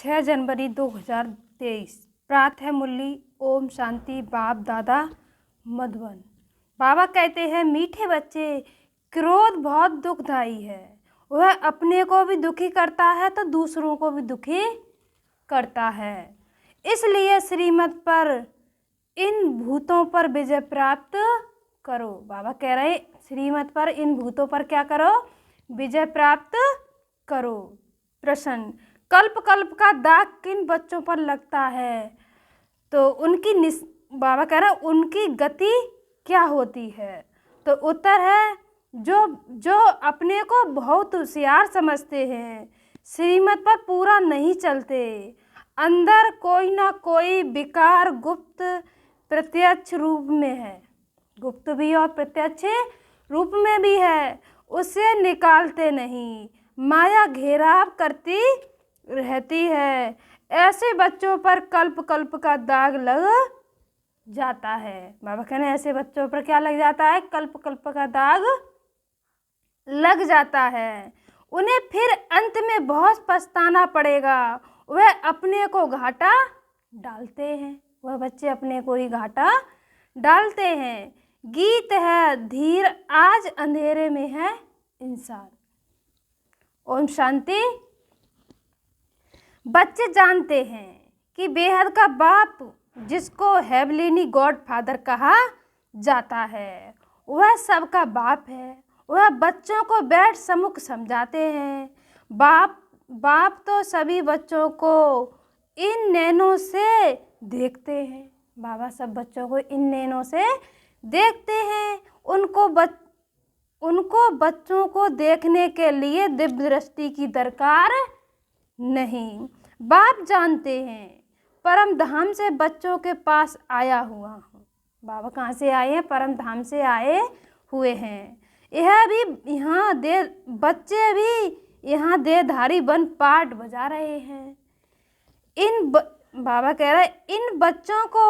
6 जनवरी 2023। प्रातः मुरली। ओम शांति। बाप दादा मधुबन। बाबा कहते हैं, मीठे बच्चे, क्रोध बहुत दुखदाई है। वह अपने को भी दुखी करता है तो दूसरों को भी दुखी करता है। इसलिए श्रीमत पर इन भूतों पर विजय प्राप्त करो। बाबा कह रहे, श्रीमत पर इन भूतों पर क्या करो? विजय प्राप्त करो। प्रश्न, कल्प कल्प का दाग किन बच्चों पर लगता है? तो बाबा कह रहे उनकी गति क्या होती है? तो उत्तर है, जो अपने को बहुत होशियार समझते हैं, श्रीमत पर पूरा नहीं चलते, अंदर कोई ना कोई विकार गुप्त प्रत्यक्ष रूप में है, गुप्त भी और प्रत्यक्ष रूप में भी है, उसे निकालते नहीं, माया घेराव करती रहती है। ऐसे बच्चों पर कल्प कल्प का दाग लग जाता है। बाबा कहने ऐसे बच्चों पर क्या लग जाता है? कल्प कल्प का दाग लग जाता है। उन्हें फिर अंत में बहुत पछताना पड़ेगा। वह अपने को घाटा डालते हैं, वह बच्चे अपने को ही घाटा डालते हैं। गीत है धीर, आज अंधेरे में है इंसान। ओम शांति। बच्चे जानते हैं कि बेहद का बाप, जिसको हेवलिनी गॉड फादर कहा जाता है, वह सबका बाप है। वह बच्चों को बैठ सम्मुख समझाते हैं। बाप तो सभी बच्चों को इन नैनों से देखते हैं। बाबा सब बच्चों को इन नैनों से देखते हैं। उनको बच्चों को देखने के लिए दिव्य दृष्टि की दरकार नहीं। बाप जानते हैं, परम धाम से बच्चों के पास आया हुआ हूँ। बाबा कहाँ से आए हैं? परम धाम से आए हुए हैं। बच्चे भी यहाँ देहधारी बन पाठ बजा रहे हैं। बाबा कह रहे, इन बच्चों को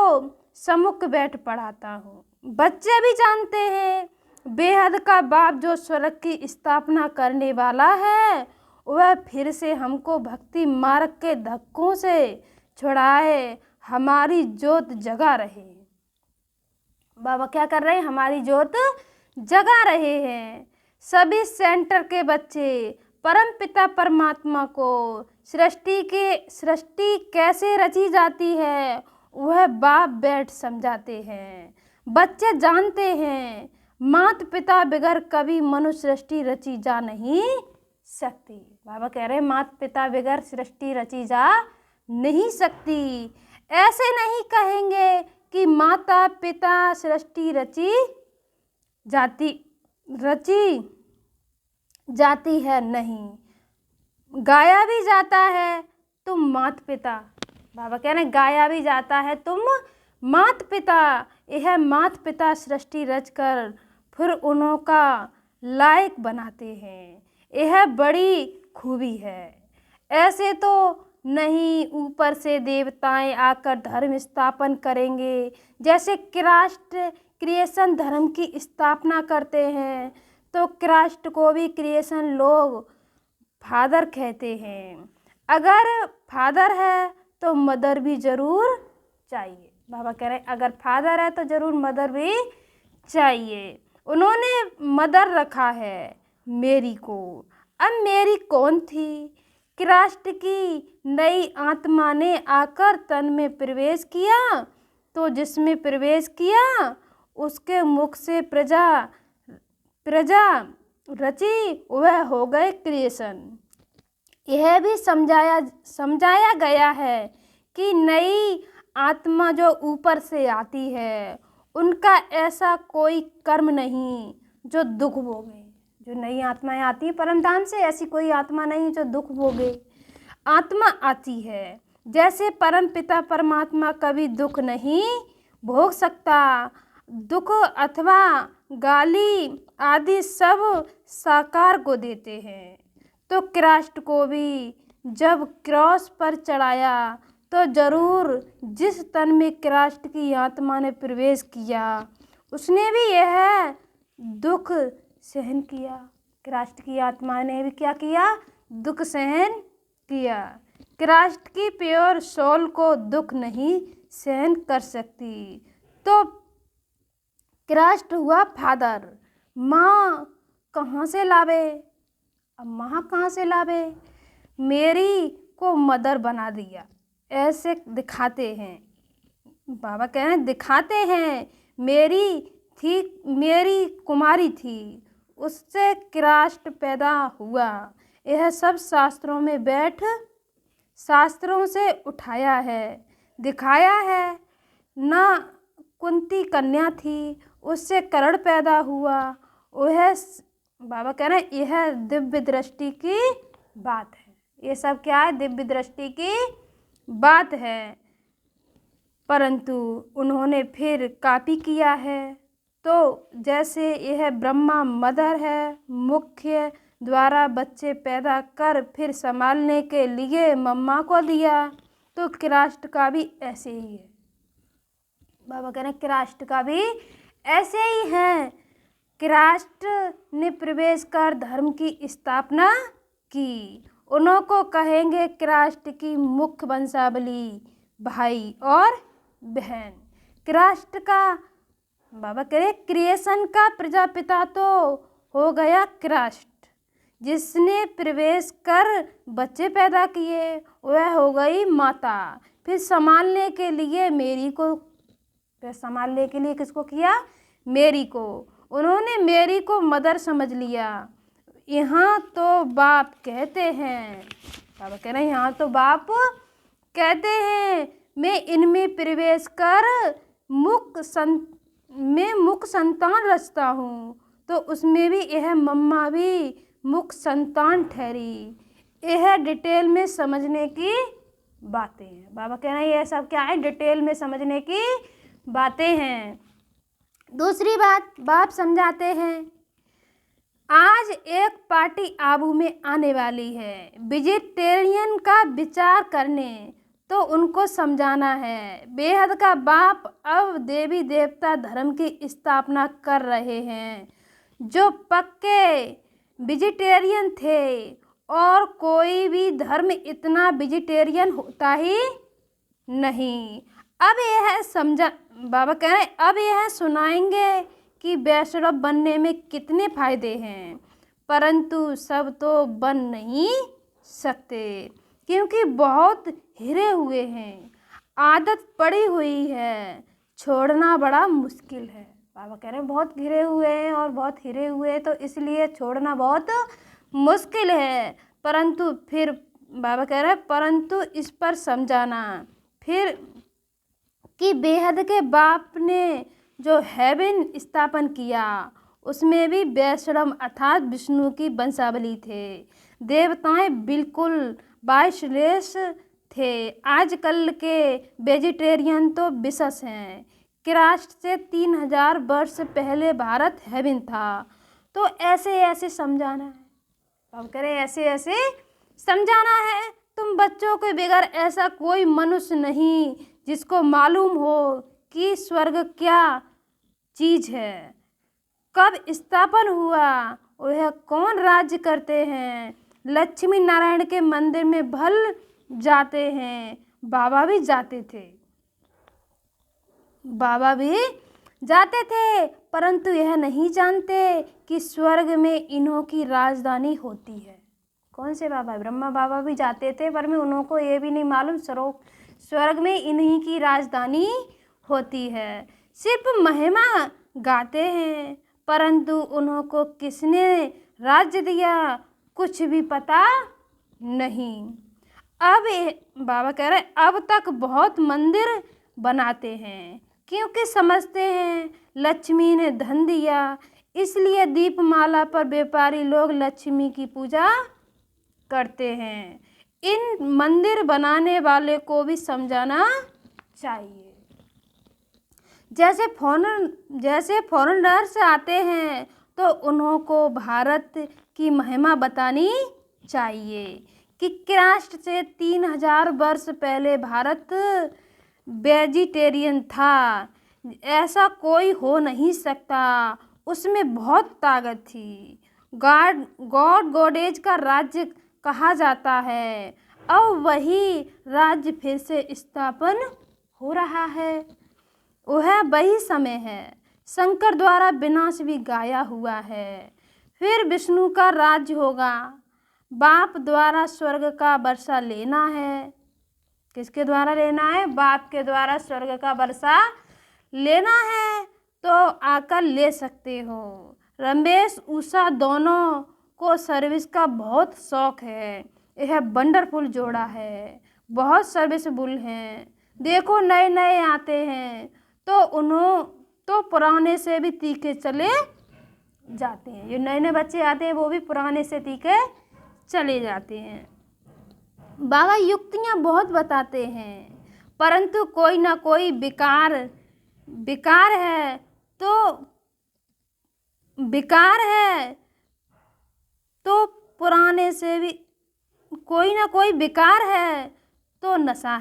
सम्मुख बैठ पढ़ाता हूँ। बच्चे भी जानते हैं, बेहद का बाप जो स्वर्ग की स्थापना करने वाला है, वह फिर से हमको भक्ति मार्ग के धक्कों से छुड़ाए, हमारी ज्योत जगा रहे। बाबा क्या कर रहे हैं? हमारी ज्योत जगा रहे हैं। सभी सेंटर के बच्चे परम पिता परमात्मा को सृष्टि कैसे रची जाती है, वह बाप बैठ समझाते हैं। बच्चे जानते हैं, माता पिता बगैर कभी मनुष्य सृष्टि रची जा नहीं सकती। बाबा कह रहे हैं, माता पिता बगैर सृष्टि रची जा नहीं सकती। ऐसे नहीं कहेंगे कि माता पिता सृष्टि रची जाती है, नहीं, गाया भी जाता है तुम माता पिता। बाबा कह रहे हैं, गाया भी जाता है तुम माता पिता। यह माता पिता सृष्टि रचकर फिर उन्हों का लायक बनाते हैं। यह बड़ी खूबी है। ऐसे तो नहीं ऊपर से देवताएं आकर धर्म स्थापन करेंगे, जैसे क्रिएशन धर्म की स्थापना करते हैं, तो क्राइस्ट को भी क्रिएशन लोग फादर कहते हैं। अगर फादर है तो मदर भी जरूर चाहिए। बाबा कह रहे हैं, अगर फादर है तो जरूर मदर भी चाहिए। उन्होंने मदर रखा है मेरी को। अब मेरी कौन थी? क्राइस्ट की नई आत्मा ने आकर तन में प्रवेश किया, तो जिसमें प्रवेश किया उसके मुख से प्रजा रची, वह हो गए क्रिएशन। यह भी समझाया गया है कि नई आत्मा जो ऊपर से आती है, उनका ऐसा कोई कर्म नहीं जो दुख भोगे। जो नई आत्माएं आती हैं परमधाम से, ऐसी कोई आत्मा नहीं जो दुख भोगे। आत्मा आती है, जैसे परम पिता परमात्मा कभी दुख नहीं भोग सकता। दुख अथवा गाली आदि सब साकार को देते हैं। तो क्राइस्ट को भी जब क्रॉस पर चढ़ाया, तो जरूर जिस तन में क्राइस्ट की आत्मा ने प्रवेश किया, उसने भी यह दुख सहन किया। क्राइस्ट की आत्मा ने भी क्या किया? दुख सहन किया। क्रास्ट की प्योर सोल को दुख नहीं सहन कर सकती। तो क्रास्ट हुआ फादर, माँ कहाँ से लावे? अब माँ कहाँ से लावे? मेरी को मदर बना दिया, ऐसे दिखाते हैं। बाबा कह रहे हैं दिखाते हैं, मेरी कुमारी थी, उससे क्रास्ट पैदा हुआ। यह सब शास्त्रों से उठाया है, दिखाया है। ना कुंती कन्या थी, उससे कर्ण पैदा हुआ। वह बाबा कह रहे हैं यह दिव्य दृष्टि की बात है। ये सब क्या है? दिव्य दृष्टि की बात है। परंतु उन्होंने फिर कॉपी किया है। तो जैसे यह ब्रह्मा मदर है, मुख्य द्वारा बच्चे पैदा कर फिर संभालने के लिए मम्मा को दिया, तो क्रास्ट का भी ऐसे ही है। बाबा कह रहे हैं क्रास्ट का भी ऐसे ही है। क्रास्ट ने प्रवेश कर धर्म की स्थापना की। उन्हों को कहेंगे क्रास्ट की मुख्य वंशावली भाई और बहन। क्रास्ट का बाबा कह रहे क्रिएशन का प्रजापिता तो हो गया क्रास्ट, जिसने प्रवेश कर बच्चे पैदा किए, वह हो गई माता। फिर संभालने के लिए किसको किया? मेरी को। उन्होंने मेरी को मदर समझ लिया। यहाँ तो बाप कहते हैं, बाबा कह रहे हैं यहाँ तो बाप कहते हैं मैं इनमें प्रवेश कर मुख संतान रचता हूँ, तो उसमें भी यह मम्मा भी मुख संतान ठहरी। यह डिटेल में समझने की बातें हैं। बाबा कह रहे हैं यह सब क्या है? डिटेल में समझने की बातें हैं। दूसरी बात बाप समझाते हैं, आज एक पार्टी आबू में आने वाली है वेजिटेरियन का विचार करने, तो उनको समझाना है बेहद का बाप अब देवी देवता धर्म की स्थापना कर रहे हैं। जो पक्के वेजिटेरियन थे, और कोई भी धर्म इतना वेजिटेरियन होता ही नहीं। अब यह समझा, बाबा कह रहे हैं अब यह सुनाएंगे कि वैष्णव बनने में कितने फायदे हैं, परंतु सब तो बन नहीं सकते, क्योंकि बहुत हिरे हुए हैं, आदत पड़ी हुई है, छोड़ना बड़ा मुश्किल है। बाबा कह रहे हैं बहुत घिरे हुए हैं और बहुत हिरे हुए हैं, तो इसलिए छोड़ना बहुत मुश्किल है। परंतु फिर बाबा कह रहे हैं परंतु इस पर समझाना फिर कि बेहद के बाप ने जो हेवन स्थापन किया, उसमें भी वैष्णव अर्थात विष्णु की वंशावली थे। देवताएं बिल्कुल बाइसलेस थे। आजकल के वेजिटेरियन तो विशेष हैं। क्रास्ट से 3000 वर्ष पहले भारत हेवन था। तो ऐसे ऐसे समझाना है। अब करें ऐसे ऐसे समझाना है। तुम बच्चों के बगैर ऐसा कोई मनुष्य नहीं जिसको मालूम हो कि स्वर्ग क्या चीज़ है, कब स्थापन हुआ, वह कौन राज्य करते हैं। लक्ष्मी नारायण के मंदिर में भल जाते हैं, बाबा भी जाते थे, परंतु यह नहीं जानते कि स्वर्ग में इन्हों की राजधानी होती है। कौन से बाबा? ब्रह्मा बाबा भी जाते थे, पर में उन्हों को ये भी नहीं मालूम स्वर्ग में इन्हीं की राजधानी होती है। सिर्फ महिमा गाते हैं, परंतु उन्हों को किसने राज्य दिया कुछ भी पता नहीं। अब बाबा कह रहे अब तक बहुत मंदिर बनाते हैं, क्योंकि समझते हैं लक्ष्मी ने धन दिया, इसलिए दीपमाला पर व्यापारी लोग लक्ष्मी की पूजा करते हैं। इन मंदिर बनाने वाले को भी समझाना चाहिए। जैसे फॉरेनर्स आते हैं तो उन्हों को भारत की महिमा बतानी चाहिए कि क्रास्ट से 3000 वर्ष पहले भारत वेजिटेरियन था। ऐसा कोई हो नहीं सकता, उसमें बहुत ताकत थी। गॉड गॉडेज का राज्य कहा जाता है। और वही राज्य फिर से स्थापन हो रहा है। वह वही समय है। शंकर द्वारा विनाश भी गाया हुआ है। फिर विष्णु का राज्य होगा। बाप द्वारा स्वर्ग का वर्षा लेना है। किसके द्वारा लेना है? बाप के द्वारा स्वर्ग का वर्षा लेना है तो आकर ले सकते हो। रमेश उषा दोनों को सर्विस का बहुत शौक है। यह वंडरफुल जोड़ा है, बहुत सर्विसबुल हैं। देखो नए नए आते हैं तो पुराने से भी तीखे चले जाते हैं। जो नए नए बच्चे आते हैं वो भी पुराने से तीखे चले जाते हैं। बाबा युक्तियाँ बहुत बताते हैं, परंतु कोई ना कोई विकार है तो पुराने से भी कोई ना कोई विकार है तो नशा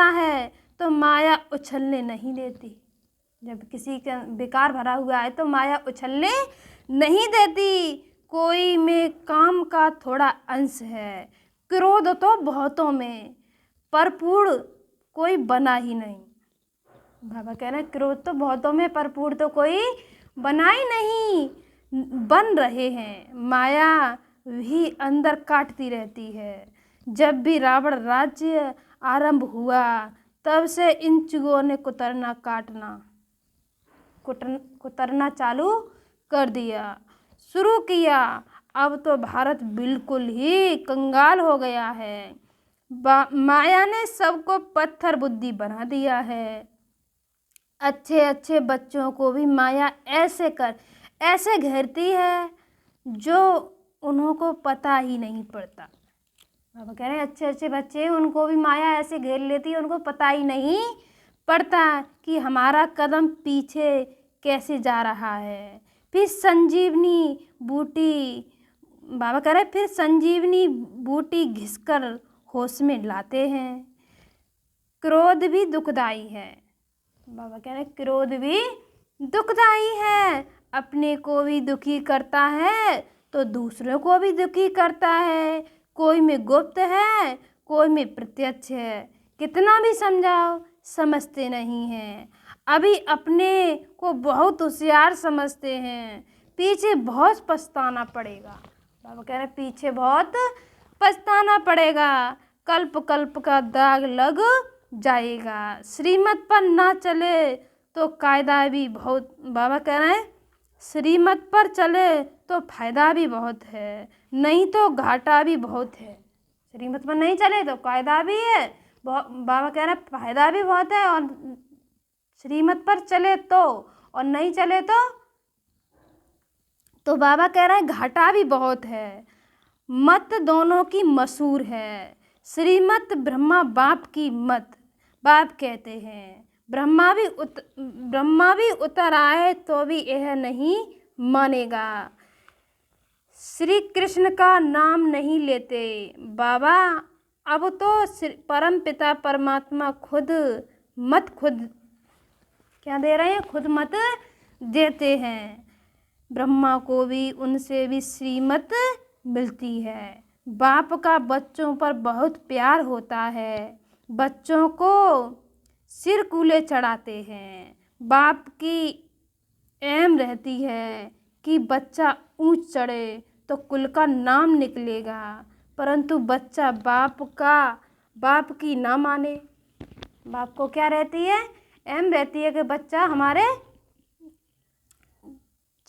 है तो माया उछलने नहीं देती। जब किसी का विकार भरा हुआ है तो माया उछलने नहीं देती। कोई में काम का थोड़ा अंश है, क्रोध तो बहुतों में, भरपूर कोई बना ही नहीं। बाबा कह रहे हैं क्रोध तो बहुतों में, भरपूर तो कोई बना ही नहीं, बन रहे हैं। माया भी अंदर काटती रहती है। जब भी रावण राज्य आरंभ हुआ तब से इन चुगों ने कुतरना चालू कर दिया, शुरू किया। अब तो भारत बिल्कुल ही कंगाल हो गया है। माया ने सबको पत्थर बुद्धि बना दिया है। अच्छे अच्छे बच्चों को भी माया ऐसे घेरती है जो उनको पता ही नहीं पड़ता। बाबा कह रहे हैं अच्छे अच्छे बच्चे उनको भी माया ऐसे घेर लेती है, उनको पता ही नहीं पड़ता कि हमारा कदम पीछे कैसे जा रहा है। फिर संजीवनी बूटी घिसकर होश में लाते हैं। क्रोध भी दुखदाई है। बाबा कह रहे हैं क्रोध भी दुखदाई है। अपने को भी दुखी करता है तो दूसरों को भी दुखी करता है। कोई में गुप्त है, कोई में प्रत्यक्ष है। कितना भी समझाओ समझते नहीं हैं। अभी अपने को बहुत होशियार समझते हैं, पीछे बहुत पछताना पड़ेगा। बाबा कह रहे हैं पीछे बहुत पछताना पड़ेगा, कल्प कल्प का दाग लग जाएगा। श्रीमत पर ना चले तो कायदा भी बहुत। बाबा कह रहे हैं श्रीमत पर चले तो फायदा भी बहुत है, नहीं तो घाटा भी बहुत है। श्रीमत पर नहीं चले तो कायदा भी है, बाबा कह रहे हैं फायदा भी बहुत है। और श्रीमत पर चले तो और नहीं चले तो बाबा कह रहे हैं घाटा भी बहुत है। मत दोनों की मशहूर है। श्रीमत ब्रह्मा बाप की मत। बाप कहते हैं ब्रह्मा भी उतर आए तो भी यह नहीं मानेगा। श्री कृष्ण का नाम नहीं लेते बाबा। अब तो परम पिता परमात्मा खुद क्या दे रहे हैं, खुद मत देते हैं। ब्रह्मा को भी उनसे भी श्रीमत मिलती है। बाप का बच्चों पर बहुत प्यार होता है। बच्चों को सिर कूले चढ़ाते हैं। बाप की एम रहती है कि बच्चा ऊंच चढ़े तो कुल का नाम निकलेगा, परंतु बच्चा बाप की ना माने। बाप को क्या रहती है, एम रहती है कि बच्चा हमारे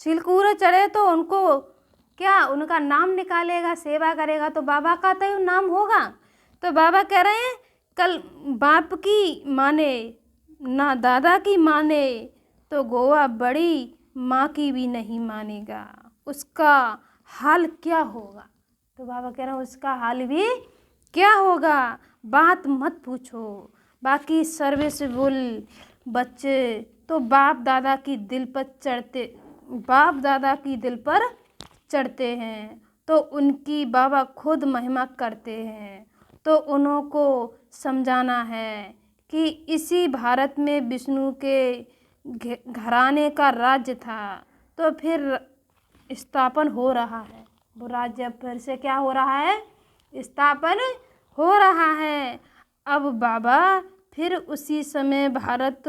सिलकूरे चढ़े तो उनका नाम निकालेगा, सेवा करेगा तो बाबा का तो नाम होगा। तो बाबा कह रहे हैं कल बाप की माने ना दादा की माने तो गोवा बड़ी माँ की भी नहीं मानेगा, उसका हाल क्या होगा। तो बाबा कह रहे हैं उसका हाल भी क्या होगा, बात मत पूछो। बाकी सर्विसबुल बच्चे तो बाप दादा की दिल पर चढ़ते हैं तो उनकी बाबा खुद महिमा करते हैं। तो उनको समझाना है कि इसी भारत में विष्णु के घराने का राज्य था तो फिर स्थापन हो रहा है। वो राज्य फिर से क्या हो रहा है, स्थापन हो रहा है। अब बाबा फिर उसी समय भारत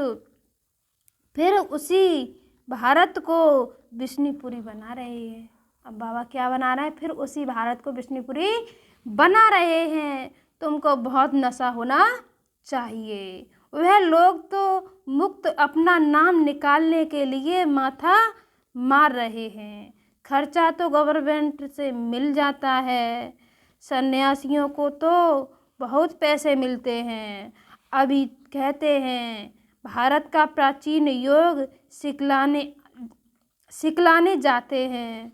को विष्णुपुरी बना रहे हैं। अब बाबा क्या बना रहे हैं, फिर उसी भारत को विष्णुपुरी बना रहे हैं। तुमको बहुत नशा होना चाहिए। वह लोग तो मुक्त अपना नाम निकालने के लिए माथा मार रहे हैं। खर्चा तो गवर्नमेंट से मिल जाता है। सन्यासियों को तो बहुत पैसे मिलते हैं। अभी कहते हैं भारत का प्राचीन योग सिखलाने जाते हैं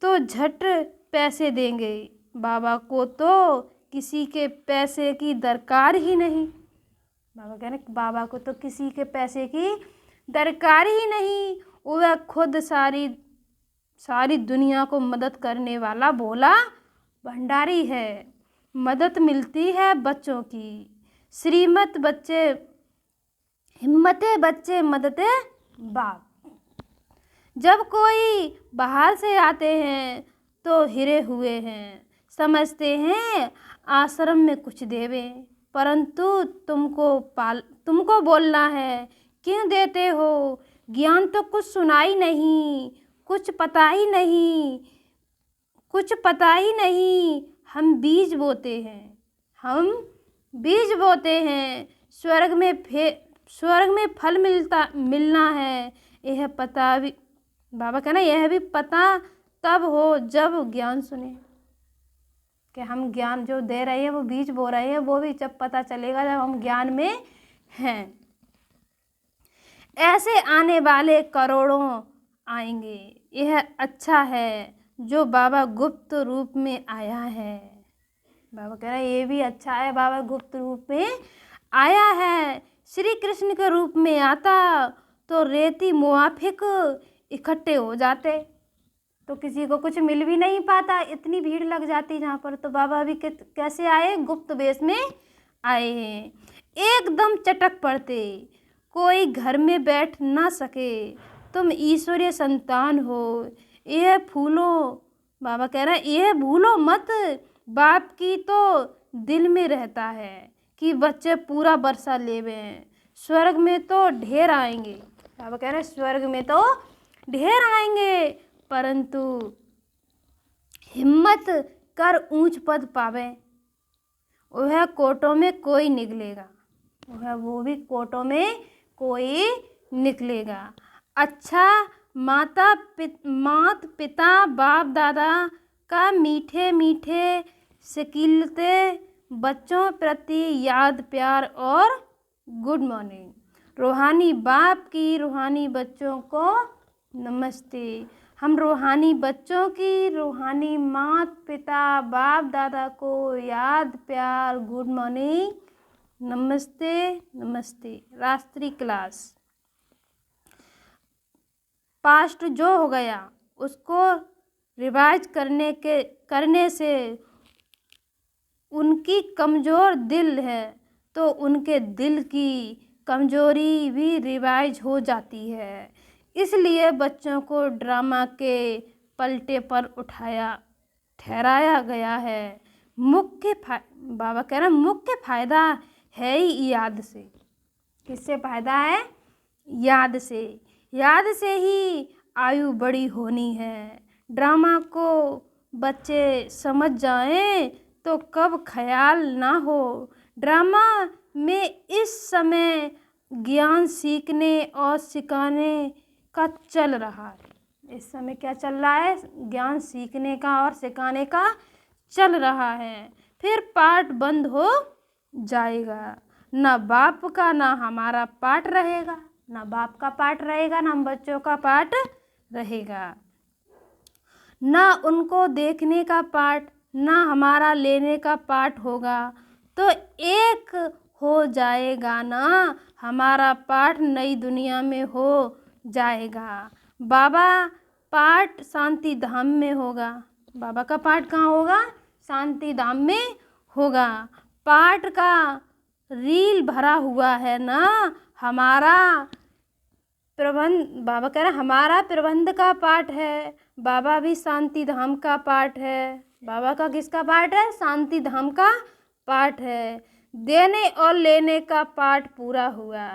तो झट पैसे देंगे। बाबा को तो किसी के पैसे की दरकार ही नहीं। बाबा कह रहे बाबा को तो किसी के पैसे की दरकार ही नहीं। वह खुद सारी दुनिया को मदद करने वाला भोला भंडारी है। मदद मिलती है बच्चों की। हिम्मते बच्चे मददे बाप। जब कोई बाहर से आते हैं तो हिरे हुए हैं, समझते हैं आश्रम में कुछ देवे, परंतु तुमको बोलना है क्यों देते हो। ज्ञान तो कुछ सुनाई नहीं, कुछ पता ही नहीं। हम बीज बोते हैं, स्वर्ग में फल मिलना है। यह पता भी बाबा कहना यह भी पता तब हो जब ज्ञान सुने। कि हम ज्ञान जो दे रहे हैं वो बीज बो रहे हैं, वो भी जब पता चलेगा जब हम ज्ञान में हैं। ऐसे आने वाले करोड़ों आएंगे। यह अच्छा है जो बाबा गुप्त रूप में आया है। बाबा कह रहे ये भी अच्छा है, बाबा गुप्त रूप में आया है। श्री कृष्ण के रूप में आता तो रेती मुआफिक इकट्ठे हो जाते तो किसी को कुछ मिल भी नहीं पाता, इतनी भीड़ लग जाती जहाँ पर। तो बाबा भी कैसे आए, गुप्त वेश में आए हैं। एकदम चटक पड़ते, कोई घर में बैठ ना सके। तुम ईश्वरीय संतान हो, यह बाबा कह रहा है यह भूलो मत। बाप की तो दिल में रहता है कि बच्चे पूरा बरसा लेवे। स्वर्ग में तो ढेर आएंगे। बाबा कह रहे स्वर्ग में तो ढेर आएंगे, परंतु हिम्मत कर ऊंच पद पावे। वह कोटों में कोई निकलेगा, वो भी कोटों में कोई निकलेगा। अच्छा मात पिता बाप दादा का मीठे मीठे सिकिलते बच्चों प्रति याद प्यार और गुड मॉर्निंग। रूहानी बाप की रूहानी बच्चों को नमस्ते। हम रूहानी बच्चों की रूहानी मात पिता बाप दादा को याद प्यार गुड मॉर्निंग नमस्ते। रात्रि क्लास पास्ट जो हो गया उसको रिवाइज करने से उनकी कमज़ोर दिल है तो उनके दिल की कमज़ोरी भी रिवाइज हो जाती है। इसलिए बच्चों को ड्रामा के पलटे पर ठहराया गया है। बाबा कह रहे मुख्य फ़ायदा है ही याद से। किससे फ़ायदा है? याद से ही आयु बड़ी होनी है। ड्रामा को बच्चे समझ जाएं तो कब ख्याल ना हो। ड्रामा में इस समय ज्ञान सीखने और सिखाने का चल रहा है। इस समय क्या चल रहा है? ज्ञान सीखने का और सिखाने का चल रहा है। फिर पाठ बंद हो जाएगा। ना बाप का ना हमारा पाठ रहेगा, ना बाप का पाठ रहेगा ना हम बच्चों का पाठ रहेगा। ना उनको देखने का पाठ ना हमारा लेने का पाठ होगा। तो एक हो जाएगा ना हमारा पाठ नई दुनिया में हो जाएगा। बाबा पाठ शांति धाम में होगा। बाबा का पाठ कहाँ होगा? शांति धाम में होगा। पाठ का रील भरा हुआ है ना हमारा प्रबंध। बाबा कह रहे हमारा प्रबंध का पाठ है। बाबा भी शांति धाम का पाठ है। बाबा का किसका पाठ है? शांति धाम का पाठ है। देने और लेने का पाठ पूरा हुआ,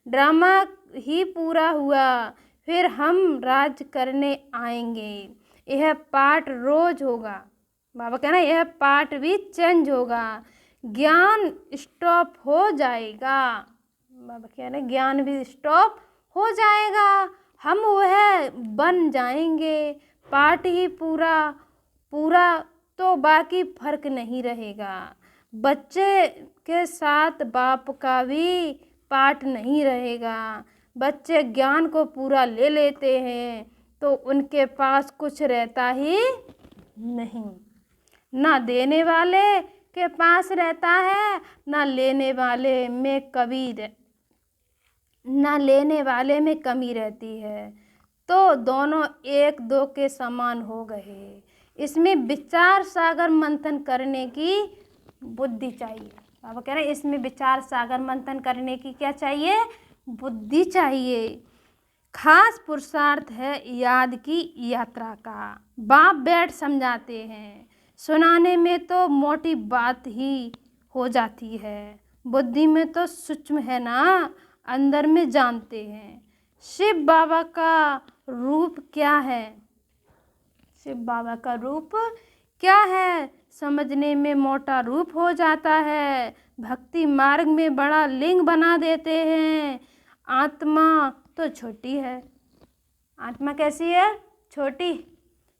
ड्रामा ही पूरा हुआ, फिर हम राज करने आएंगे। यह पाठ रोज होगा। बाबा कह रहे हैं यह पाठ भी चेंज होगा, ज्ञान स्टॉप हो जाएगा। बाबा कह रहे हैं ज्ञान भी स्टॉप हो जाएगा, हम वह बन जाएंगे। पाठ ही पूरा पूरा तो बाकी फर्क नहीं रहेगा। बच्चे के साथ बाप का भी पाठ नहीं रहेगा। बच्चे ज्ञान को पूरा ले लेते हैं तो उनके पास कुछ रहता ही नहीं। ना देने वाले के पास रहता है, ना लेने वाले में कमी रहती है। तो दोनों एक दो के समान हो गए। इसमें विचार सागर मंथन करने की बुद्धि चाहिए। बाबा कह रहे हैं इसमें विचार सागर मंथन करने की क्या चाहिए? बुद्धि चाहिए। खास पुरुषार्थ है याद की यात्रा का। बाप बैठ समझाते हैं, सुनाने में तो मोटी बात ही हो जाती है, बुद्धि में तो सूक्ष्म है ना, अंदर में जानते हैं। शिव बाबा का रूप क्या है? शिव बाबा का रूप क्या है? समझने में मोटा रूप हो जाता है, भक्ति मार्ग में बड़ा लिंग बना देते हैं। आत्मा तो छोटी है। आत्मा कैसी है? छोटी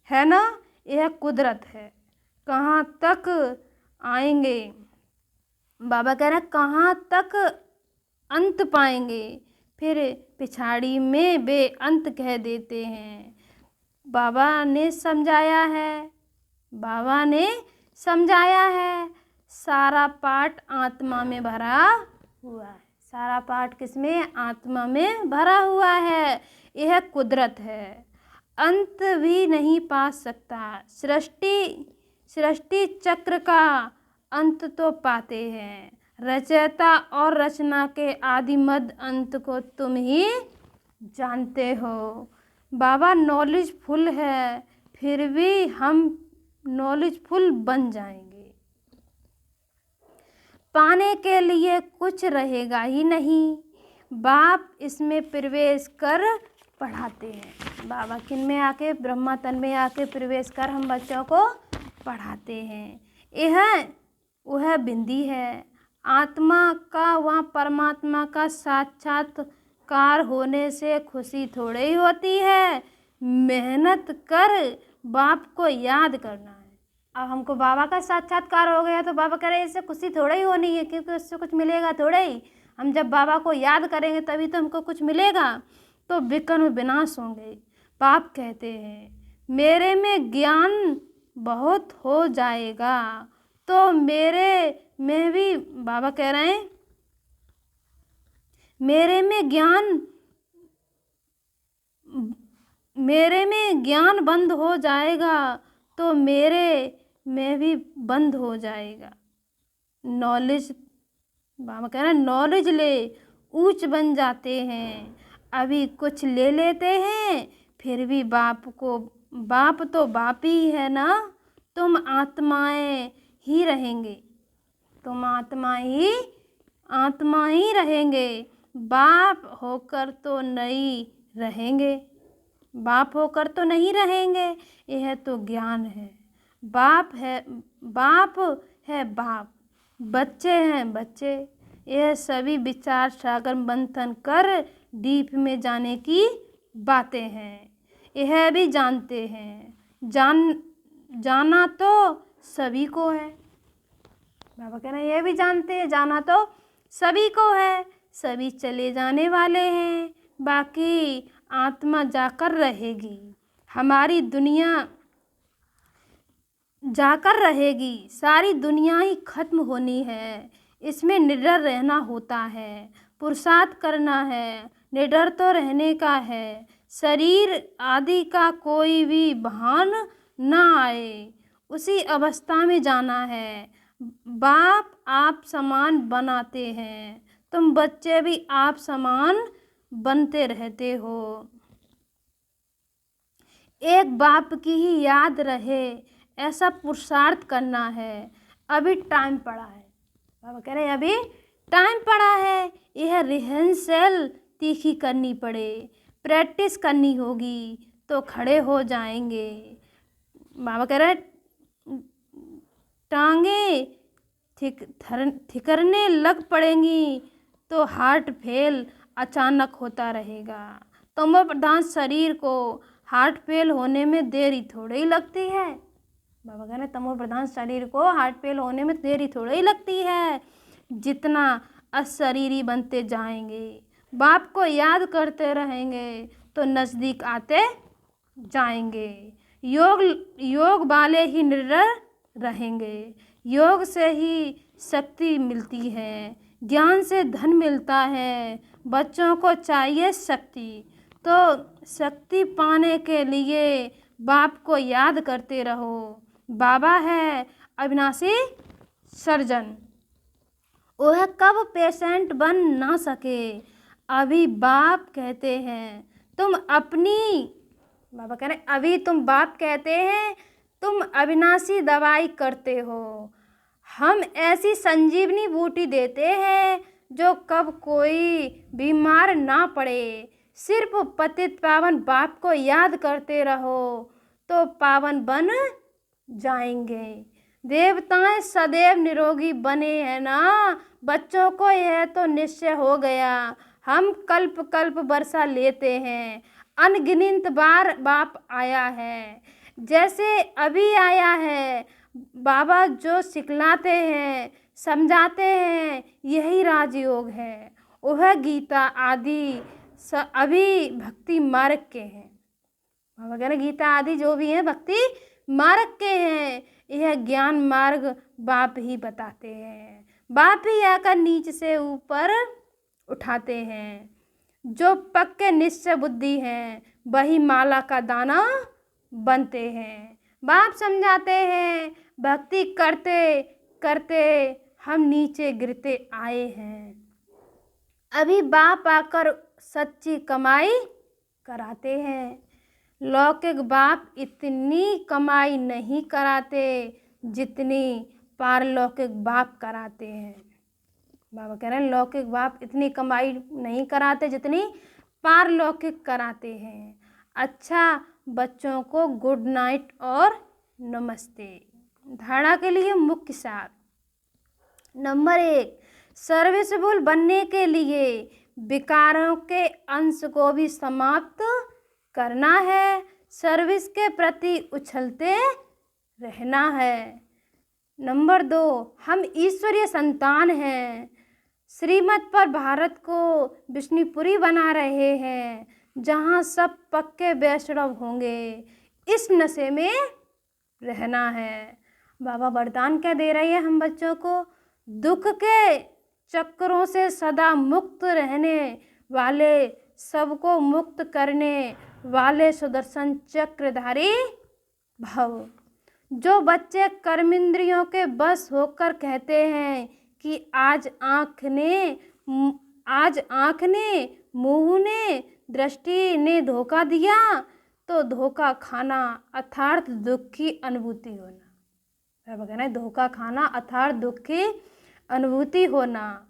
है ना। यह कुदरत है, कहाँ तक आएंगे? बाबा कह रहे हैं कहाँ तक अंत पाएंगे, फिर पिछाड़ी में बेअंत कह देते हैं। बाबा ने समझाया है, बाबा ने समझाया है, सारा पाठ आत्मा में भरा हुआ है। सारा पाठ किसमें? आत्मा में भरा हुआ है। यह कुदरत है, अंत भी नहीं पा सकता। सृष्टि चक्र का अंत तो पाते हैं, रचयिता और रचना के आदि मध्य अंत को तुम ही जानते हो। बाबा नॉलेजफुल है, फिर भी हम नॉलेजफुल बन जाएंगे। पाने के लिए कुछ रहेगा ही नहीं, बाप इसमें प्रवेश कर पढ़ाते हैं। बाबा किन में आके? ब्रह्मा तन में आके प्रवेश कर हम बच्चों को पढ़ाते हैं। यह वह बिंदी है, आत्मा का वहाँ परमात्मा का साक्षात्कार होने से खुशी थोड़ी ही होती है। मेहनत कर बाप को याद करना है। अब हमको बाबा का साक्षात्कार हो गया तो बाबा कह रहे इससे खुशी थोड़ा ही होनी है, क्योंकि उससे कुछ मिलेगा थोड़ा ही। हम जब बाबा को याद करेंगे तभी तो हमको कुछ मिलेगा। तो विकर्म विनाश होंगे। बाप कहते हैं मेरे में ज्ञान बहुत हो जाएगा तो मेरे में भी, बाबा कह रहे हैं मेरे में ज्ञान बंद हो जाएगा तो मेरे में भी बंद हो जाएगा। नॉलेज, बाबा कह रहे हैं नॉलेज ले ऊंच बन जाते हैं। अभी कुछ ले लेते हैं फिर भी बाप तो बाप ही है ना। तुम आत्माएं ही रहेंगे, तुम आत्मा ही रहेंगे। बाप होकर तो नहीं रहेंगे, बाप होकर तो नहीं रहेंगे। यह तो ज्ञान है। बाप है बाप, बच्चे हैं बच्चे। यह सभी विचार सागर मंथन कर डीप में जाने की बातें हैं। यह भी जानते हैं, जाना तो सभी को है। बाबा कह रहे हैं यह भी जानते हैं, जाना तो सभी को है। सभी चले जाने वाले हैं, बाकी आत्मा जाकर रहेगी। हमारी दुनिया जाकर रहेगी, सारी दुनिया ही खत्म होनी है। इसमें निडर रहना होता है, पुरुषार्थ करना है, निडर तो रहने का है। शरीर आदि का कोई भी भान ना आए, उसी अवस्था में जाना है। बाप आप समान बनाते हैं, तुम बच्चे भी आप समान बनते रहते हो। एक बाप की ही याद रहे, ऐसा पुरुषार्थ करना है, अभी टाइम पड़ा है। बाबा कह रहे हैं अभी टाइम पड़ा है, यह रिहर्सल तीखी करनी पड़े, प्रैक्टिस करनी होगी तो खड़े हो जाएंगे। बाबा कह रहे हैं टांगे थिकरने लग पड़ेंगी तो हार्ट फेल अचानक होता रहेगा। तमो प्रधान शरीर को हार्ट फेल होने में देरी थोड़ी ही लगती है। बाबा कह रहे हैं तमो प्रधान शरीर को हार्ट फेल होने में देरी थोड़ी ही लगती है। जितना अशरीरी बनते जाएंगे, बाप को याद करते रहेंगे तो नज़दीक आते जाएंगे। योग वाले ही निडर रहेंगे। योग से ही शक्ति मिलती है, ज्ञान से धन मिलता है। बच्चों को चाहिए शक्ति, तो शक्ति पाने के लिए बाप को याद करते रहो। बाबा है अविनाशी सर्जन, वह कब पेशेंट बन ना सके, अभी बाप कहते हैं तुम अपनी। बाबा कह रहे अभी तुम बाप कहते हैं तुम अविनाशी दवाई करते हो। हम ऐसी संजीवनी बूटी देते हैं जो कब कोई बीमार ना पड़े। सिर्फ पतित पावन बाप को याद करते रहो तो पावन बन जाएंगे। देवताएं सदैव निरोगी बने हैं ना, बच्चों को यह तो निश्चय हो गया। हम कल्प कल्प वर्षा लेते हैं, अनगिनत बार बाप आया है, जैसे अभी आया है। बाबा जो सिखलाते हैं समझाते हैं यही राजयोग है। वह गीता आदि अभी भक्ति मार्ग के हैं। बाबा कह रहे गीता आदि जो भी हैं भक्ति मार्ग के हैं। यह ज्ञान मार्ग बाप ही बताते हैं। बाप ही आकर नीच से ऊपर उठाते हैं। जो पक्के निश्चय बुद्धि हैं वही माला का दाना बनते हैं। बाप समझाते हैं भक्ति करते करते हम नीचे गिरते आए हैं। अभी बाप आकर सच्ची कमाई कराते हैं। लौकिक बाप इतनी कमाई नहीं कराते जितनी पारलौकिक बाप कराते हैं। बाबा कह रहे हैं लौकिक बाप इतनी कमाई नहीं कराते जितनी पारलौकिक कराते हैं। अच्छा बच्चों को गुड नाइट और नमस्ते। धारणा के लिए मुख्य सार। नंबर 1, सर्विसेबल बनने के लिए विकारों के अंश को भी समाप्त करना है। सर्विस के प्रति उछलते रहना है। नंबर 2, हम ईश्वरीय संतान हैं। श्रीमत पर भारत को विष्णुपुरी बना रहे हैं, जहाँ सब पक्के वैष्णव होंगे। इस नशे में रहना है। बाबा वरदान क्या दे रही है हम बच्चों को? दुख के चक्रों से सदा मुक्त रहने वाले, सबको मुक्त करने वाले सुदर्शन चक्रधारी भव। जो बच्चे कर्मेंद्रियों के बस होकर कहते हैं कि आज आँख ने मुँह ने दृष्टि ने धोखा दिया, तो धोखा खाना अर्थात दुख की अनुभूति होना। बाबा कहना है धोखा खाना अर्थात दुख की अनुभूति होना।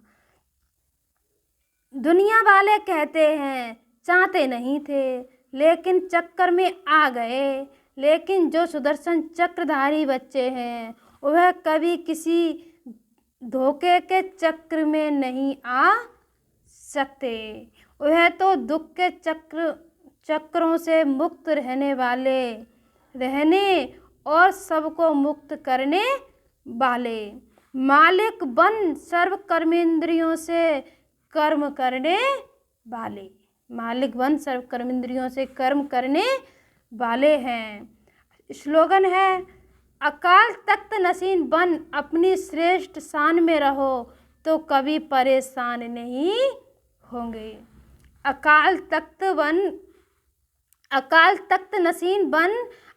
दुनिया वाले कहते हैं चाहते नहीं थे लेकिन चक्कर में आ गए। लेकिन जो सुदर्शन चक्रधारी बच्चे हैं वह कभी किसी धोखे के चक्र में नहीं आ सकते। वह तो दुख के चक्रों से मुक्त रहने और सबको मुक्त करने वाले मालिक बन सर्व कर्मेंद्रियों से कर्म करने वाले, मालिक बन सर्व कर्मेंद्रियों से कर्म करने वाले हैं। स्लोगन है अकाल तख्त नसीन बन अपनी श्रेष्ठ शान में रहो तो कभी परेशान नहीं होंगे। अकाल तख्त नसीन बन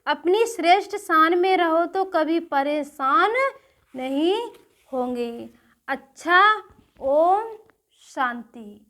अपनी श्रेष्ठ शान में रहो तो कभी परेशान नहीं होंगे। अच्छा, ओम शांति।